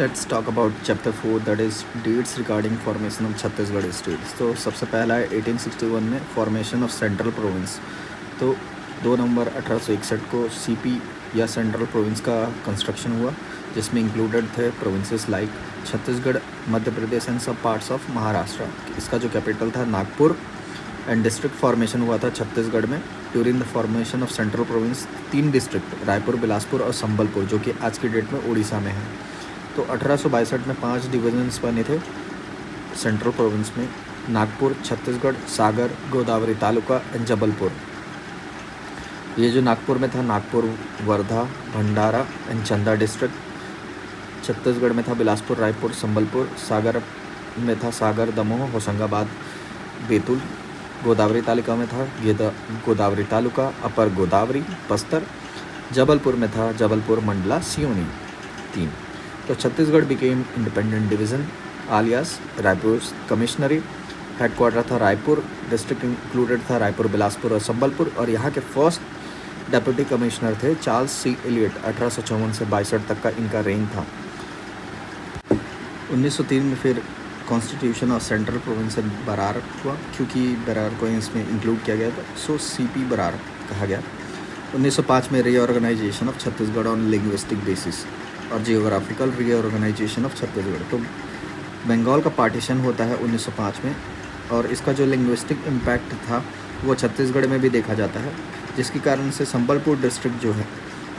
Let's talk about chapter 4 that is dates regarding formation of Chhattisgarh states. तो सबसे पहला है 1861 में फॉर्मेशन ऑफ सेंट्रल प्रोविंस। तो 2 नवंबर 1861 को सीपी या सेंट्रल प्रोविंस का कंस्ट्रक्शन हुआ, जिसमें इंक्लूडेड थे provinces like Chhattisgarh, Madhya Pradesh and सब पार्ट्स ऑफ महाराष्ट्र। इसका जो कैपिटल था नागपुर एंड डिस्ट्रिक्ट फॉर्मेशन हुआ था छत्तीसगढ़ में। During the formation of central province 3 district Raipur, Bilaspur और संबलपुर, जो कि आज की डेट में उड़ीसा में है। तो 1862 में 5 डिविजन्स बने थे सेंट्रल प्रोविंस में: नागपुर, छत्तीसगढ़, सागर, गोदावरी तालुका एंड जबलपुर। ये जो नागपुर में था, नागपुर, वर्धा, भंडारा एंड चंदा डिस्ट्रिक्ट। छत्तीसगढ़ में था बिलासपुर, रायपुर, संबलपुर। सागर में था सागर, दमोह, होशंगाबाद, बैतूल। गोदावरी तालुका में था गोदावरी तालुका, अपर गोदावरी, बस्तर। जबलपुर में था जबलपुर, मंडला, सिवनी। 3। तो Chhattisgarh became independent division आलियास Raipur कमिश्नरी। Headquarter था रायपुर। डिस्ट्रिक्ट इंक्लूडेड था रायपुर, बिलासपुर और संबलपुर। और यहाँ के फर्स्ट डेप्यूटी कमिश्नर थे चार्ल्स सी एलियट। 1854 से 62 तक का इनका रेंज था। 1903 में फिर constitution of central province Berar हुआ, क्योंकि बरार को इसमें इंक्लूड किया गया था, सो सीपी बरार कहा गया। 1905 में reorganisation of Chhattisgarh on linguistic basis और जियोग्राफिकल रीऑर्गेनाइजेशन ऑफ छत्तीसगढ़। तो बंगाल का पार्टीशन होता है 1905 में, और इसका जो लिंग्विस्टिक इम्पैक्ट था वो छत्तीसगढ़ में भी देखा जाता है, जिसके कारण से संबलपुर डिस्ट्रिक्ट जो है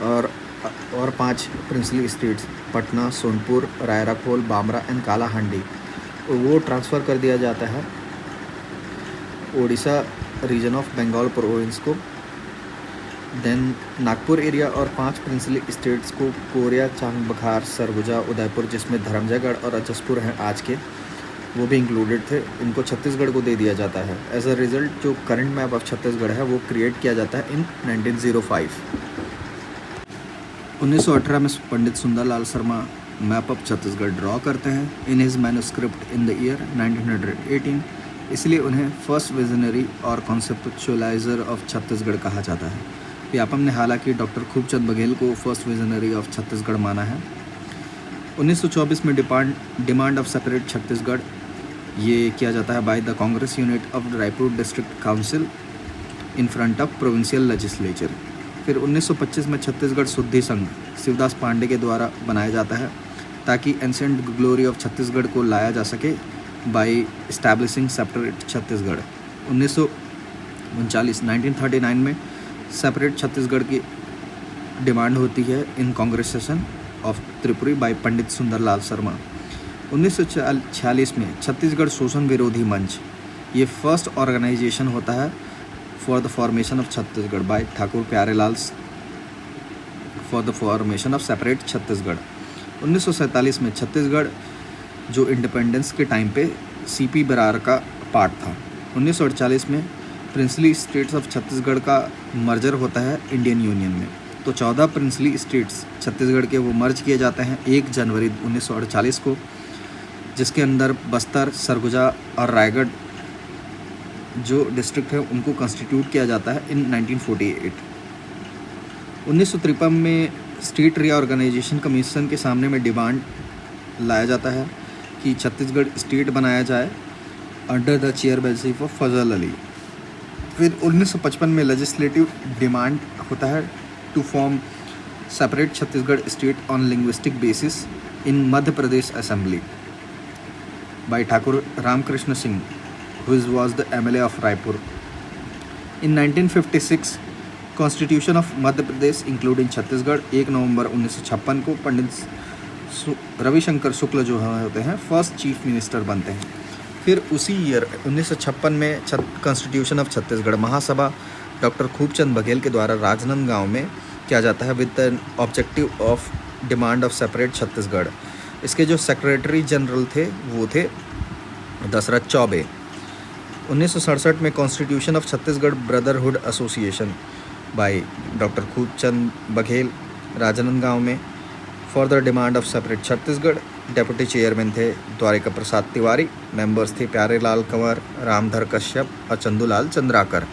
और 5 princely states Patna, Sonpur, Rairakhol, Bamra and Kalahandi वो ट्रांसफ़र कर दिया जाता है Orissa region of Bengal province को। देन नागपुर एरिया और 5 प्रिंसली स्टेट्स को कोरिया, चांगबखार, सरगुजा, उदयपुर, जिसमें धर्मजयगढ़ और अजसपुर हैं आज के, वो भी इंक्लूडेड थे, इनको छत्तीसगढ़ को दे दिया जाता है। एज अ रिज़ल्ट जो करंट मैप ऑफ छत्तीसगढ़ है वो क्रिएट किया जाता है इन 1905। 1918 में Pandit Sundarlal Sharma map of Chhattisgarh draw करते हैं in his manuscript in the year 1918, इसलिए उन्हें फर्स्ट विजनरी और कॉन्सेप्चुअलाइजर ऑफ छत्तीसगढ़ कहा जाता है। व्यापम ने हालांकि डॉक्टर खूबचंद बघेल को फर्स्ट विजनरी ऑफ छत्तीसगढ़ माना है। 1924 में डिमांड ऑफ सेपरेट छत्तीसगढ़ ये किया जाता है by the Congress unit of Raipur district council in front of provincial legislature. फिर 1925 में छत्तीसगढ़ शुद्धि संघ शिवदास पांडे के द्वारा बनाया जाता है, ताकि एंसेंट ग्लोरी ऑफ छत्तीसगढ़ को लाया जा सके बाय इस्टेब्लिशिंग सेपरेट छत्तीसगढ़। 1939 में सेपरेट छत्तीसगढ़ की डिमांड होती है in Congress session of Tripuri by Pandit Sundarlal Sharma. 1946 में छत्तीसगढ़ शोषण विरोधी मंच ये फर्स्ट ऑर्गेनाइजेशन होता है for the formation of Chhattisgarh by Thakur Pyarelal for the formation of separate Chhattisgarh. 1947 में छत्तीसगढ़ जो इंडिपेंडेंस के टाइम पे सीपी बरार का पार्ट था। 1948 में प्रिंसली स्टेट्स ऑफ छत्तीसगढ़ का मर्जर होता है इंडियन यूनियन में। तो 14 प्रिंसली स्टेट्स छत्तीसगढ़ के वो मर्ज किए जाते हैं 1 जनवरी 1948 को, जिसके अंदर बस्तर, सरगुजा और रायगढ़ जो डिस्ट्रिक्ट है उनको कॉन्स्टिट्यूट किया जाता है इन 1948। 1953 में स्टेट रीऑर्गेनाइजेशन कमीशन के सामने में डिमांड लाया जाता है कि छत्तीसगढ़ स्टेट बनाया जाए under the chairmanship of Fazal Ali. फिर 1955 में लेजिस्लेटिव डिमांड होता है to form separate Chhattisgarh state on linguistic basis in Madhya Pradesh assembly by Thakur Ramkrishna Singh who was the MLA of Raipur. In 1956 constitution of Madhya Pradesh including Chhattisgarh 1 November 1956 को पंडित रविशंकर शुक्ल जो होते हैं फर्स्ट चीफ मिनिस्टर बनते हैं। फिर उसी ईयर 1956 में constitution of Chhattisgarh Mahasabha doctor Khubchand Baghel के द्वारा राजनांदगांव में किया जाता है with an objective of demand of separate Chhattisgarh. इसके जो सेक्रेटरी जनरल थे वो थे दशरथ चौबे। 1967 में constitution of Chhattisgarh brotherhood association by doctor Khubchand Baghel Rajnandgaon में for the demand of separate Chhattisgarh. Deputy chairman थे द्वारिका प्रसाद तिवारी। मेंबर्स थे प्यारेलाल कंवर, रामधर कश्यप और चंदूलाल चंद्राकर।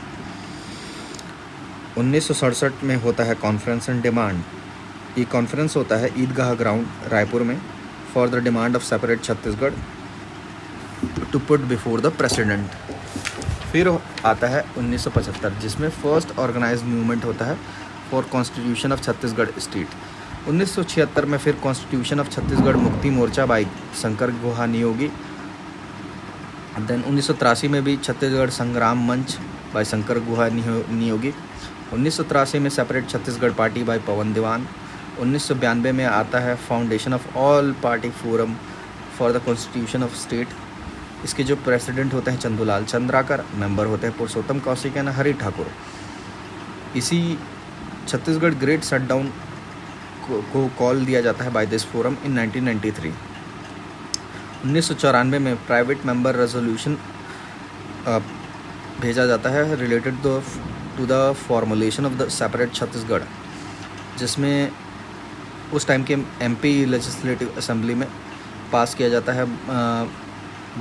1967 में होता है कॉन्फ्रेंस एंड डिमांड। ये कॉन्फ्रेंस होता है ईदगाह ग्राउंड रायपुर में for the demand of separate Chhattisgarh to put before the president. फिर आता है 1975 जिसमें फर्स्ट ऑर्गेनाइज्ड मूवमेंट होता है for constitution of Chhattisgarh state. 1976 में फिर constitution of Chhattisgarh Mukti Morcha by Shankar Guha Niyogi. Then 1983 में भी छत्तीसगढ़ संग्राम मंच बाई शंकर गुहा नियोगी। 1983 में separate Chhattisgarh party by Pawan Diwan. 1992 में आता है foundation of all party forum for the constitution of state. इसके जो प्रेसिडेंट होते हैं चंदूलाल चंद्राकर, मेंबर होते हैं पुरुषोत्तम कौशिक एंड हरि ठाकुर। इसी छत्तीसगढ़ ग्रेट शटडाउन को कॉल दिया जाता है बाय दिस फोरम इन 1993। 1994 में प्राइवेट मेंबर रेजोल्यूशन भेजा जाता है related to the formulation of the separate Chhattisgarh, जिसमें उस टाइम के एमपी लेजिस्लेटिव असेंबली में पास किया जाता है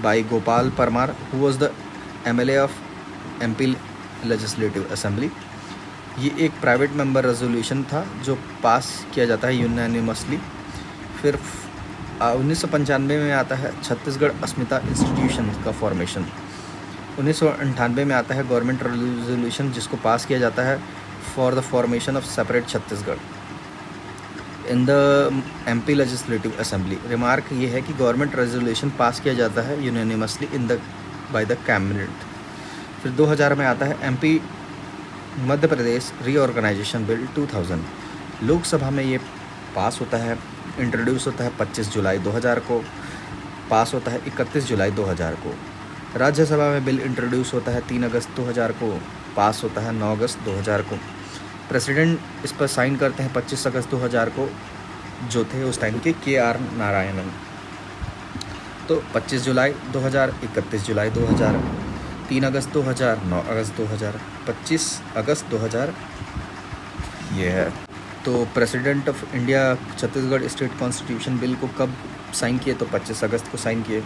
by Gopal Parmar who was the MLA of MP legislative assembly. ये एक प्राइवेट मेंबर रेजोल्यूशन था जो पास किया जाता है यूनानिमसली। फिर 1995 में आता है छत्तीसगढ़ अस्मिता इंस्टीट्यूशन का फॉर्मेशन। 1998 में आता है गवर्नमेंट रेजोल्यूशन जिसको पास किया जाता है for the formation of separate Chhattisgarh in the MP legislative assembly. Remark ये है कि गवर्नमेंट रेजोल्यूशन पास किया जाता है यूनानिमसली बाय द कैबिनेट। फिर 2000 में आता है MP Madhya Pradesh reorganisation bill 2000। Lok Sabha में ये पास होता है, इंट्रोड्यूस होता है 25 जुलाई 2000 को, पास होता है 31 जुलाई 2000 को। राज्यसभा में बिल इंट्रोड्यूस होता है 3 अगस्त 2000 को, पास होता है 9 अगस्त 2000 को। प्रेसिडेंट इस पर साइन करते हैं 25 अगस्त 2000 को, जो थे उस टाइम के KR नारायणन। तो 25 जुलाई 2000, 31 जुलाई 2000, 3 अगस्त 2000, 9 अगस्त 2000, 25 अगस्त 2000 ये है। तो president of India Chhattisgarh state constitution bill को कब साइन किए? तो 25 अगस्त को साइन किए।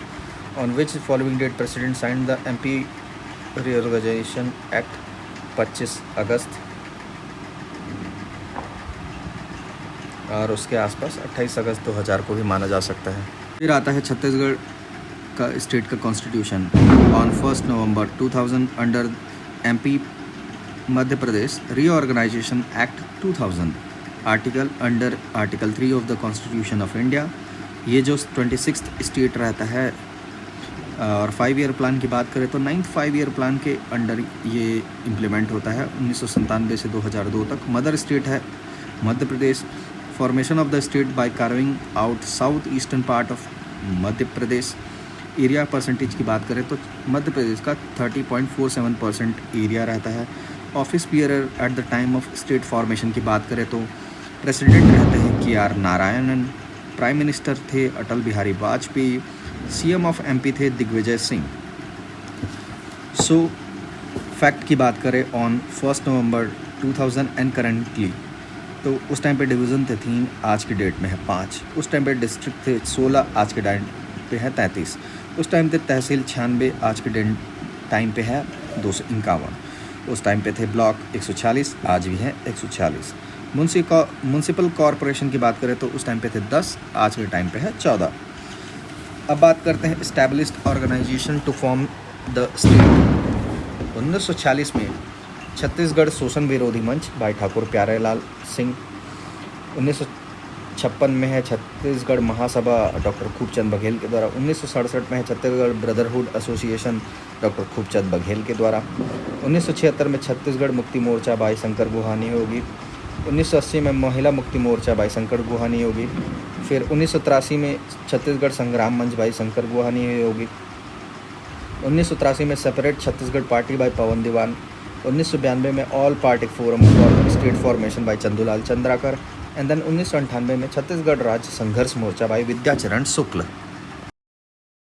On which following date president sign the MP reorganisation act? 25 अगस्त। और उसके आसपास 28 अगस्त 2000 को भी माना जा सकता है। फिर आता है छत्तीसगढ़ का स्टेट का constitution. On 1 November 2000 under MP Madhya Pradesh reorganisation act 2000 article 3 of the constitution of India. ये जो 26th स्टेट रहता है और 5 ईयर प्लान की बात करें तो 9th 5 ईयर प्लान के अंडर ये इम्प्लीमेंट होता है 1997 से 2002 तक। मदर स्टेट है Madhya Pradesh. Formation of the state by carving out south eastern part of Madhya Pradesh. Area percentage की बात करें तो मध्य प्रदेश का 30.47% एरिया रहता है। Office bearer at the time of state formation की बात करें तो प्रेसिडेंट रहते हैं KR नारायणन। प्राइम मिनिस्टर थे Atal Bihari Vajpayee. CM of MP थे दिग्विजय सिंह। सो फैक्ट की बात करें ऑन 1 नवंबर 2000 एंड करेंटली, तो उस टाइम पे डिवीज़न थे 3, आज की डेट में है 5। उस टाइम पे डिस्ट्रिक्ट थे 16, आज के टाइम पे है 33। उस टाइम पे तहसील 96, आज के टाइम पे है 251। उस टाइम पे थे ब्लॉक 146, आज भी है 146। म्यूनसिपल कॉरपोरेशन की बात करें तो उस टाइम पे थे 10, आज के टाइम पे है 14। अब बात करते हैं established organisation to form the state. 1946 में छत्तीसगढ़ शोषण विरोधी मंच बाई ठाकुर प्यारेलाल सिंह। 1956 में है छत्तीसगढ़ महासभा डॉक्टर खूबचंद बघेल के द्वारा। 1967 में है Chhattisgarh brotherhood association doctor Khubchand Baghel के द्वारा। 1976 में छत्तीसगढ़ मुक्ति मोर्चा बाई शंकर गुहा नियोगी। 1980 में महिला मुक्ति मोर्चा बाई शंकर गुहा नियोगी। फिर 1983 में छत्तीसगढ़ संग्राम मंच बाई शंकर गुहा नियोगी। 1983 में separate Chhattisgarh party by Pawan Diwan. 1992 में all party forum for state formation by Chandulal Chandrakar. And then 1998 में छत्तीसगढ़ राज्य संघर्ष मोर्चा बाई विद्याचरण शुक्ल।